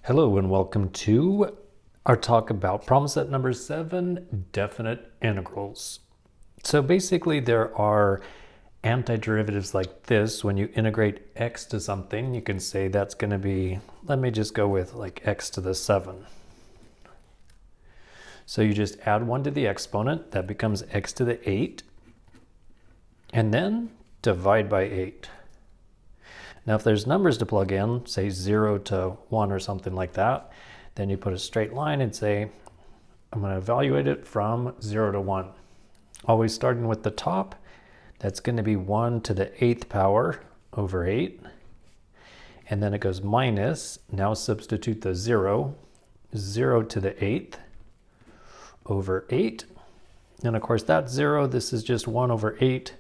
Hello and welcome to our talk about problem set number 7, definite integrals. So basically there are antiderivatives like this. When you integrate x to something, you can say that's going to be, let me just go with like x to the 7. So you just add 1 to the exponent, that becomes x to the 8, and then divide by 8. Now if there's numbers to plug in, say 0 to 1 or something like that, then you put a straight line and say, I'm going to evaluate it from 0 to 1. Always starting with the top, that's going to be 1 to the 8th power over 8. And then it goes minus, now substitute the 0, 0 to the 8th over 8. And of course that's 0, this is just 1 over 8.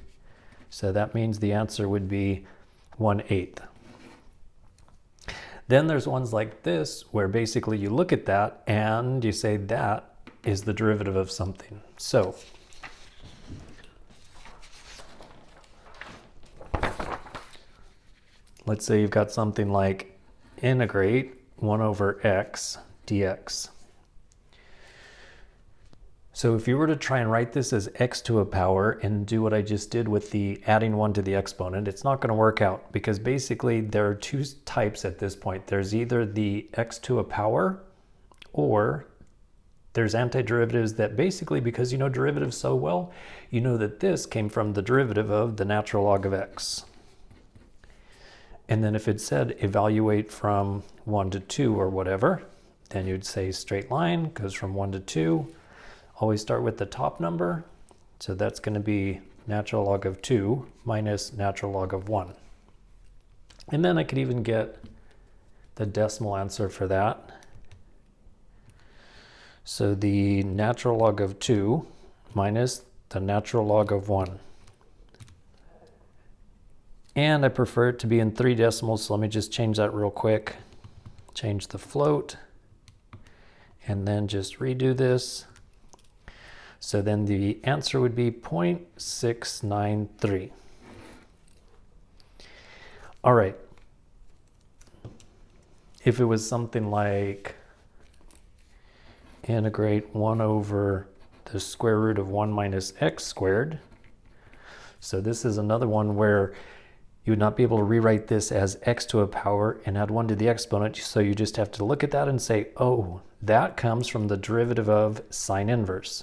So that means the answer would be 1/8. Then there's ones like this where basically you look at that and you say that is the derivative of something. So let's say you've got something like integrate 1 over x dx. So if you were to try and write this as x to a power and do what I just did with the adding 1 to the exponent, it's not going to work out because basically there are two types at this point. There's either the x to a power or there's antiderivatives that basically, because you know derivatives so well, you know that this came from the derivative of the natural log of x. And then if it said evaluate from 1 to 2 or whatever, then you'd say straight line goes from 1 to 2. Always start with the top number. So that's going to be natural log of 2 minus natural log of 1. And then I could even get the decimal answer for that. So the natural log of 2 minus the natural log of 1. And I prefer it to be in 3 decimals, so let me just change that real quick. Change the float, and then just redo this. So then the answer would be 0.693. All right. If it was something like integrate 1 over the square root of 1 minus x squared. So this is another one where you would not be able to rewrite this as x to a power and add 1 to the exponent. So you just have to look at that and say, oh, that comes from the derivative of sine inverse.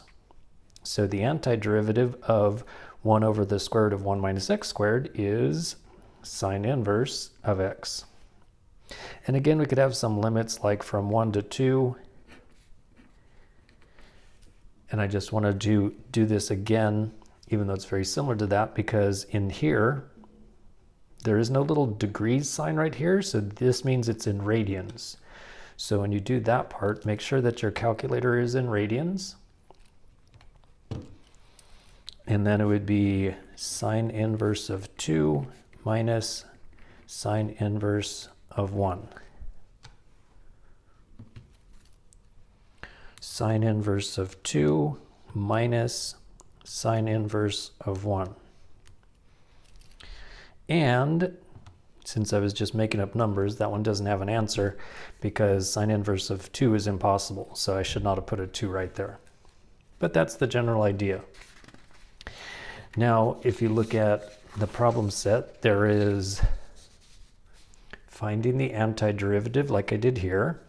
So the antiderivative of 1 over the square root of 1 minus x squared is sine inverse of x. And again, we could have some limits like from 1 to 2. And I just want to do this again, even though it's very similar to that, because in here, there is no little degrees sign right here. So this means it's in radians. So when you do that part, make sure that your calculator is in radians. And then it would be sine inverse of 2 minus sine inverse of 1. Sine inverse of 2 minus sine inverse of 1. And since I was just making up numbers, that one doesn't have an answer because sine inverse of 2 is impossible. So I should not have put a 2 right there. But that's the general idea. Now, if you look at the problem set, there is finding the antiderivative like I did here.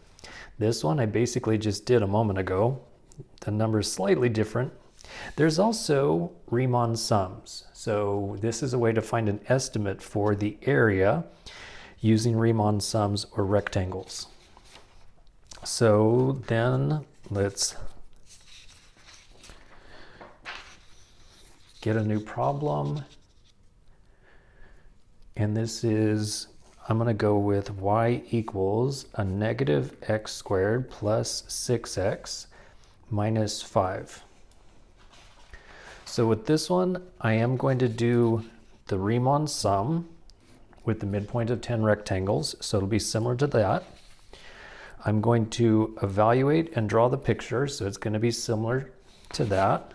This one I basically just did a moment ago. The number is slightly different. There's also Riemann sums. So this is a way to find an estimate for the area using Riemann sums or rectangles. So then let's get a new problem. And this is, I'm going to go with y equals a negative x squared plus 6x minus 5. So with this one, I am going to do the Riemann sum with the midpoint of 10 rectangles. So it'll be similar to that. I'm going to evaluate and draw the picture. So it's going to be similar to that.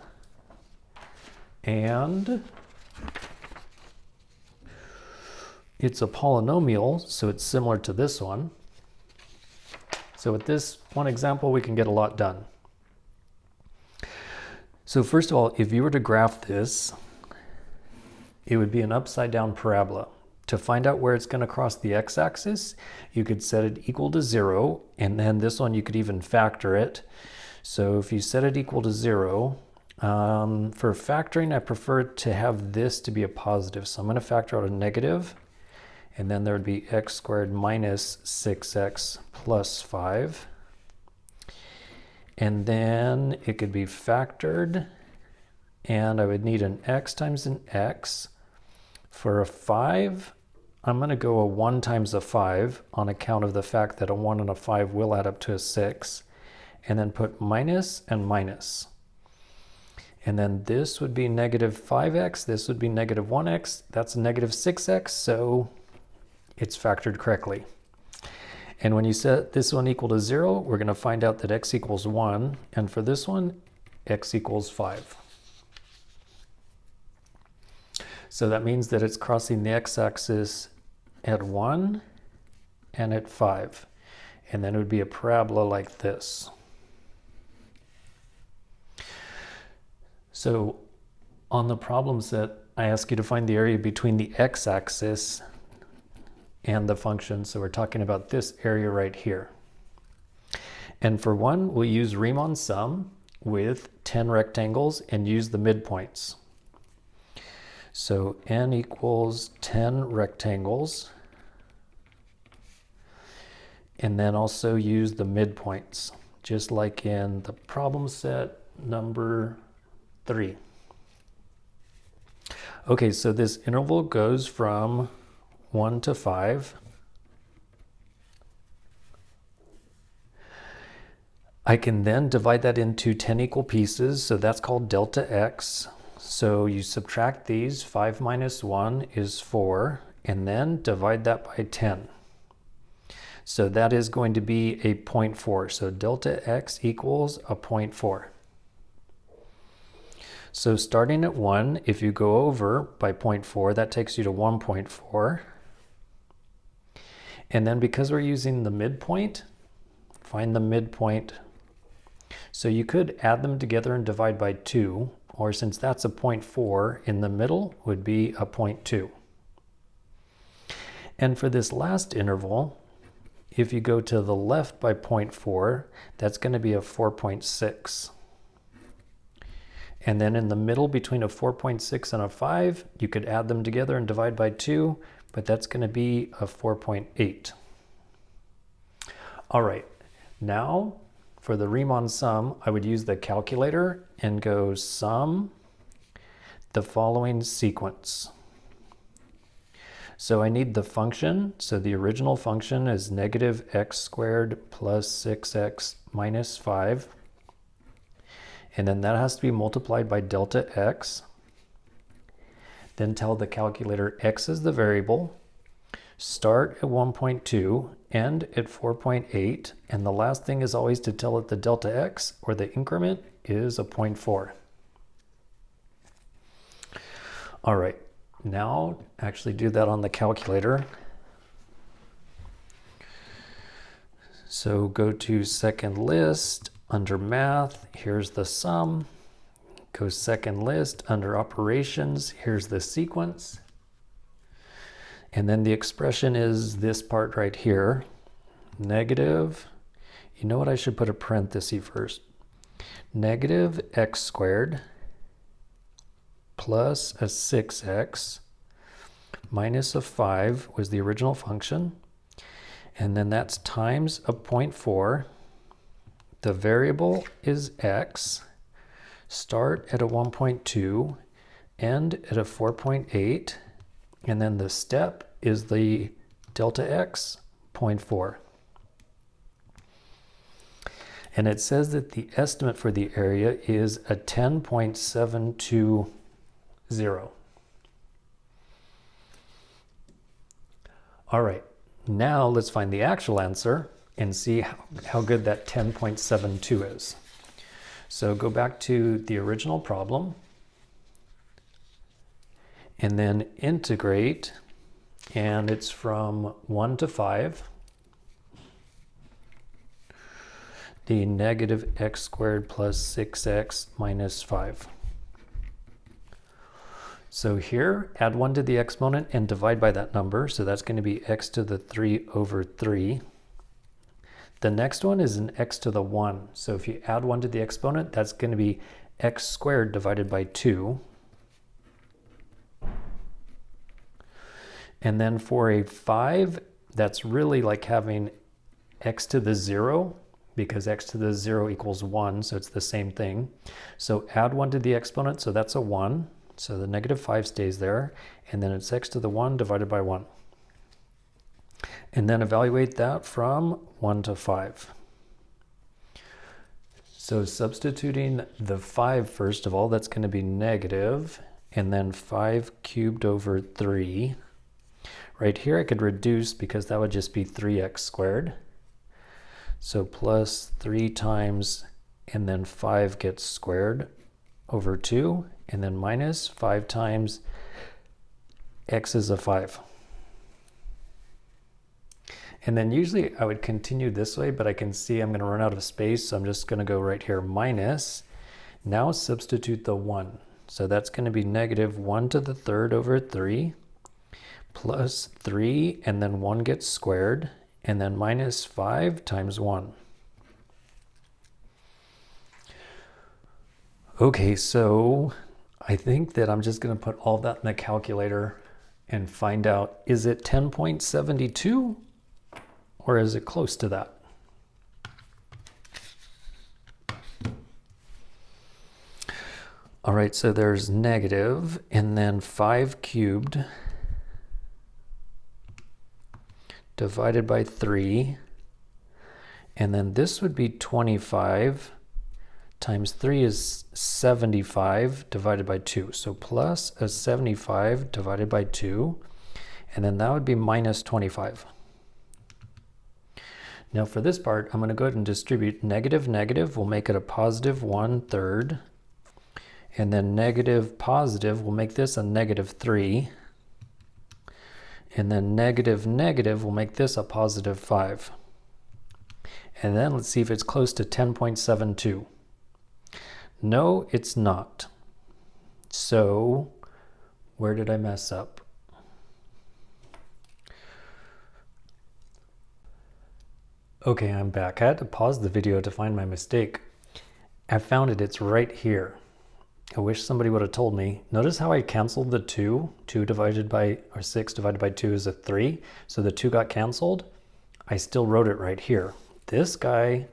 And it's a polynomial, so it's similar to this one. So with this one example, we can get a lot done. So first of all, if you were to graph this, it would be an upside down parabola. To find out where it's going to cross the x-axis, you could set it equal to 0, and then this one you could even factor it. So if you set it equal to 0, for factoring, I prefer to have this to be a positive. So I'm going to factor out a negative, and then there would be x squared minus 6x plus 5. And then it could be factored, and I would need an x times an x. For a 5, I'm going to go a 1 times a 5 on account of the fact that a 1 and a 5 will add up to a 6. And then put minus and minus. And then this would be negative 5x, this would be negative 1x, that's negative 6x, so it's factored correctly. And when you set this one equal to 0, we're going to find out that x equals 1, and for this one, x equals 5. So that means that it's crossing the x-axis at 1 and at 5. And then it would be a parabola like this. So on the problem set, I ask you to find the area between the x-axis and the function. So we're talking about this area right here. And for one, we'll use Riemann sum with 10 rectangles and use the midpoints. So n equals 10 rectangles. And then also use the midpoints, just like in the problem set number 3. Okay, so this interval goes from 1 to 5. I can then divide that into 10 equal pieces, so that's called delta x. So you subtract these, 5 minus 1 is 4, and then divide that by 10. So that is going to be a 0.4. So delta x equals a 0.4. So starting at 1, if you go over by 0.4, that takes you to 1.4. And then because we're using the midpoint, find the midpoint. So you could add them together and divide by 2, or since that's a 0.4, in the middle would be a 0.2. And for this last interval, if you go to the left by 0.4, that's going to be a 4.6. And then in the middle between a 4.6 and a 5, you could add them together and divide by 2, but that's going to be a 4.8. All right, now for the Riemann sum, I would use the calculator and go sum the following sequence. So I need the function. So the original function is negative x squared plus 6x minus 5. And then that has to be multiplied by delta x. Then tell the calculator x is the variable. Start at 1.2, end at 4.8, and the last thing is always to tell it the delta x, or the increment, is a 0.4. All right, now actually do that on the calculator. So go to second list, under math, here's the sum. Go second list, under operations, here's the sequence. And then the expression is this part right here, negative, you know what, I should put a parenthesis first. Negative x squared plus a 6x minus a 5 was the original function. And then that's times a 0.4. The variable is x. Start at a 1.2, end at a 4.8. And then the step is the delta x, 0.4. And it says that the estimate for the area is a 10.720. All right, now let's find the actual answer and see how good that 10.72 is. So go back to the original problem. And then integrate, and it's from 1 to 5. the negative x squared plus 6x minus 5. So here, add 1 to the exponent and divide by that number. So that's going to be x to the 3 over 3. The next one is an x to the 1. So if you add 1 to the exponent, that's going to be x squared divided by 2. And then for a 5, that's really like having x to the 0, because x to the 0 equals 1, so it's the same thing. So add 1 to the exponent, so that's a 1. So the negative 5 stays there, and then it's x to the 1 divided by 1. And then evaluate that from 1 to 5. So substituting the 5, first of all, that's going to be negative, and then 5 cubed over 3. Right here I could reduce because that would just be 3x squared. So plus 3 times, and then 5 gets squared over 2, and then minus 5 times x is a 5. And then usually I would continue this way, but I can see I'm going to run out of space, so I'm just going to go right here, minus. Now substitute the 1. So that's going to be negative 1 to the 3rd over 3, plus 3, and then 1 gets squared, and then minus 5 times 1. Okay, so I think that I'm just going to put all that in the calculator and find out, is it 10.72 or is it close to that? All right, so there's negative, and then 5 cubed divided by 3, and then this would be 25 times 3 is 75 divided by 2. So plus a 75 divided by 2, and then that would be minus 25. Now for this part, I'm going to go ahead and distribute negative, negative, we'll make it a positive 1/3, and then negative, positive, we'll make this a negative 3. And then negative, negative, we'll make this a positive 5. And then let's see if it's close to 10.72. No, it's not. So where did I mess up? Okay, I'm back. I had to pause the video to find my mistake. I found it, it's right here. I wish somebody would have told me. Notice how I canceled the 2. 2 divided by, or 6 divided by 2 is a 3. So the 2 got canceled. I still wrote it right here. This guy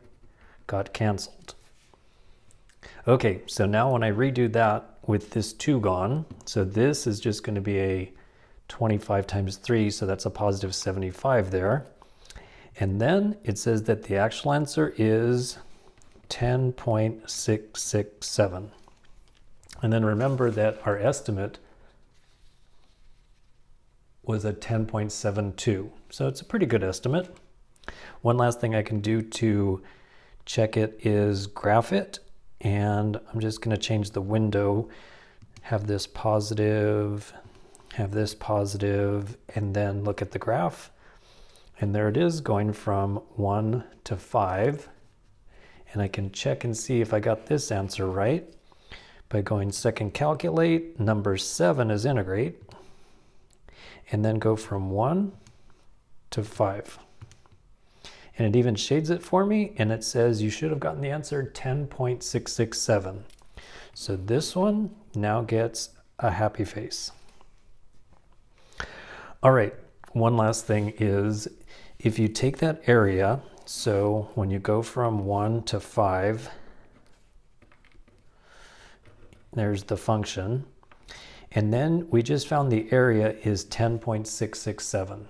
got canceled. Okay, so now when I redo that with this 2 gone, so this is just going to be a 25 times 3, so that's a positive 75 there. And then it says that the actual answer is 10.667. And then remember that our estimate was a 10.72. So it's a pretty good estimate. One last thing I can do to check it is graph it. And I'm just going to change the window, have this positive, and then look at the graph. And there it is, going from 1 to 5. And I can check and see if I got this answer right by going second calculate, number 7 is integrate, and then go from 1 to 5. And it even shades it for me, and it says you should have gotten the answer 10.667. So this one now gets a happy face. All right, one last thing is, if you take that area, so when you go from 1 to 5, there's the function. And then we just found the area is 10.667.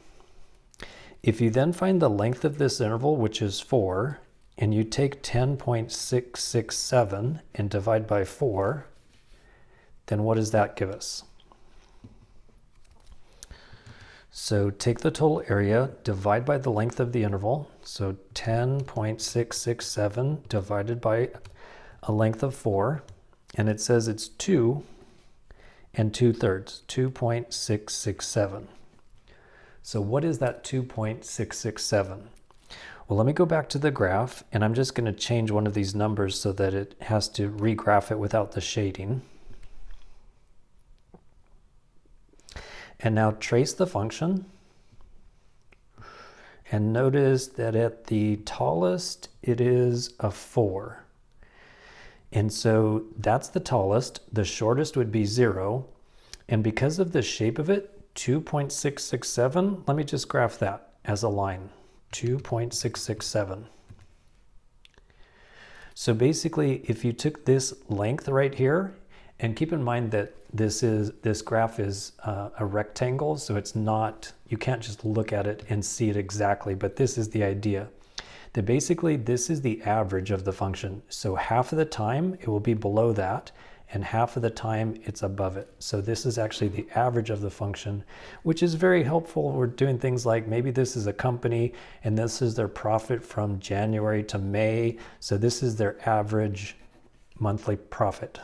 If you then find the length of this interval, which is 4, and you take 10.667 and divide by 4, then what does that give us? So take the total area, divide by the length of the interval. So 10.667 divided by a length of 4. And it says it's 2 2/3, 2.667. So what is that 2.667? Well, let me go back to the graph, and I'm just going to change one of these numbers so that it has to regraph it without the shading. And now trace the function. And notice that at the tallest, it is a 4. And so that's the tallest. The shortest would be 0. And because of the shape of it, 2.667, let me just graph that as a line. 2.667. So basically, if you took this length right here, and keep in mind that this graph is a rectangle, so it's not, you can't just look at it and see it exactly, but this is the idea. That basically this is the average of the function. So half of the time it will be below that, and half of the time it's above it. So this is actually the average of the function, which is very helpful. We're doing things like maybe this is a company and this is their profit from January to May. So this is their average monthly profit.